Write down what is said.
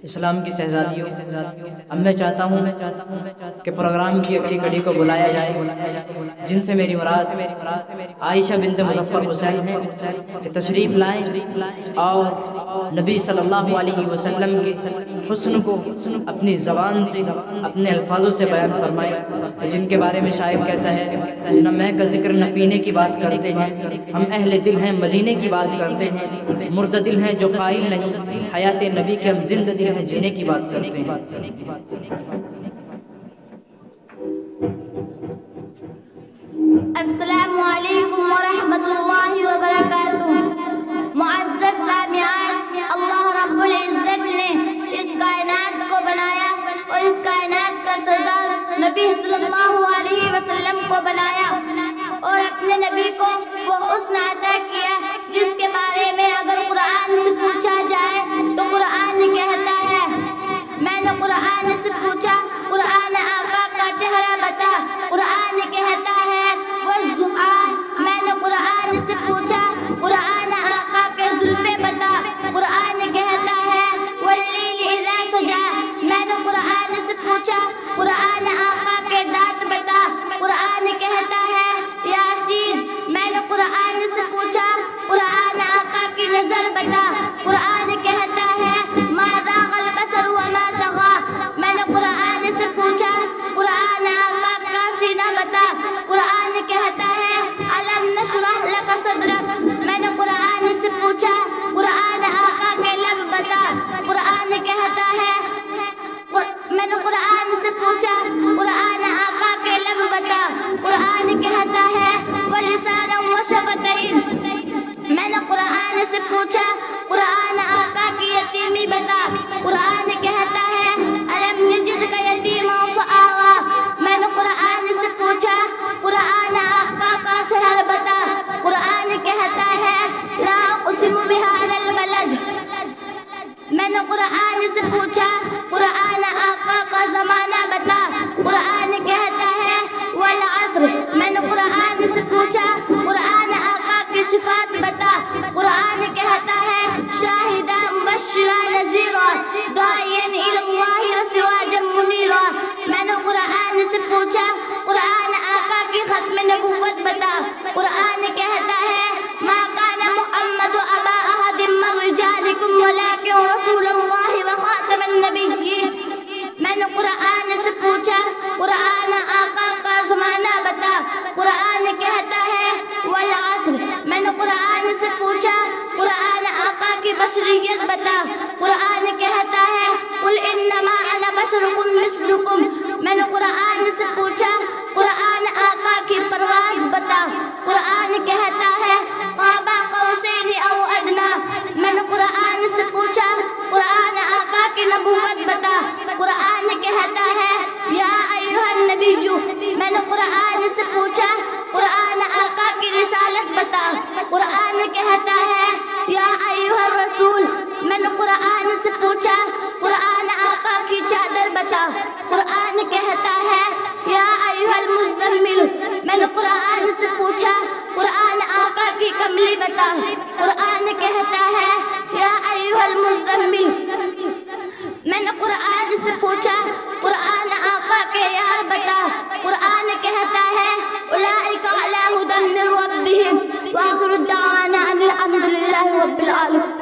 اسلام کی شہزادیوں، اب میں چاہتا ہوں کہ پروگرام کی اگلی کڑی کو بلایا جائے، جن سے میری مراد عائشہ بنت مظفر حسین ہے، کہ تشریف لائیں اور نبی صلی اللہ علیہ وسلم کے حسن کو اپنی زبان سے، اپنے الفاظوں سے بیان فرمائیں، جن کے بارے میں شاعر کہتا ہے، نہ میں کا ذکر نہ پینے کی بات کرتے ہیں، ہم اہل دل ہیں مدینے کی بات کرتے ہیں، مردہ دل ہیں جو قائل نہیں حیات نبی کے، ہم زندہ دل ہیں جینے کی بات کرتے ہیں۔ السلام علیکم ورحمۃ اللہ وبرکاتہ۔ معزز سامعین، اللہ رب العزت نے اس کائنات کو بنایا اور اس کائنات کا سردار نبی صلی اللہ علیہ وسلم کو بنایا، اور اپنے نبی کو وہ حسن عطا کیا جس کے بارے میں اگر قرآن سے پوچھا جائے تو قرآن کہتا ہے، میں نے قرآن سے پوچھا قرآن آقا کا چہرہ بتا، قرآن کہتا ہے والضحیٰ، میں نے قرآن سے پوچھا قرآن آقا کے زلفیں بتا، قرآن کہتا ہے واللیل اذا سجا، میں نے قرآن سے پوچھا قرآن آقا کے دانت بتا، قرآن کہتا ہے یاسین، میں نے قرآن سے پوچھا قرآن آقا کی نظر بتا، قرآن کہتا ہے ما ذاق البصر وما طغى، میں نے قرآن سے پوچھا قرآن آقا کا سینہ بتا، قرآن کہتا ہے الم نشرح لک صدرک، میں نے قرآن سے پوچھا قرآن آقا کے لب بتا، قرآن کہتا ہے، میں نے قرآن سے پوچھا قرآن آقا کے لب بتا، قرآن کہتا ہے ولسانا وشفتین، میں نے قرآن سے پوچھا قرآن آقا کی یتیمی بتا، قرآن کہتا ہے الم نجدک یتیما فآویٰ، میں نے قرآن سے پوچھا قرآن آقا کا شہر بتا، قرآن کہتا ہے لا اقسم بہذا البلد، میں نے قرآن سے پوچھا قرآن آقا کا زمانہ بتا، قرآن کہتا ہے والعصر، میں نے قرآن سے پوچھا قرآن آقا کی صفات بتا، قرآن کہتا ہے شاہدا مبشرا نذیرا داعیا الی اللہ وسراجا منیرا، میں نے قرآن سے پوچھا قرآن آقا کی ختم نبوت بتا، قرآن کہتا ہے ما کان محمد ابا احد من رجالکم ولکن رسول اللہ وخاتم النبیین، میں نے قرآن سے پوچھا قرآن آقا کا زمانہ بتا، قرآن کہتا ہے والعصر، میں نے قرآن سے پوچھا قرآن آقا کی بشریت بتا، قرآن کہتا ہے قل انما انا بشرکم مثلکم، میں نے قرآن سے پوچھا قرآن آقا کی پرواز بتا، قرآن کہتا ہے قاب قوسین او ادنی، میں نے قرآن سے پوچھا قرآن آقا کی نبوت بتا، قرآن کہتا ہے یا ایھا النبی، میں نے قرآن سے پوچھا قرآن آقا کی رسالت بتا، قرآن کہتا ہے یا ایھا الرسول، میں نے قرآن سے پوچھا قرآن آقا کی چادر بتا، قرآن کہتا ہے یا ایھا المزمل، میں نے قرآن سے پوچھا قرآن آقا کی کملی بتا، قرآن کہتا ہے یا ایھا المزمل، میں نے قرآن سے پوچھا قرآن آقا کے یار بتا، قرآن کہتا ہے اولئک علی ھدی من ربہم وآخر دعوانا ان الحمد للہ رب العالمین۔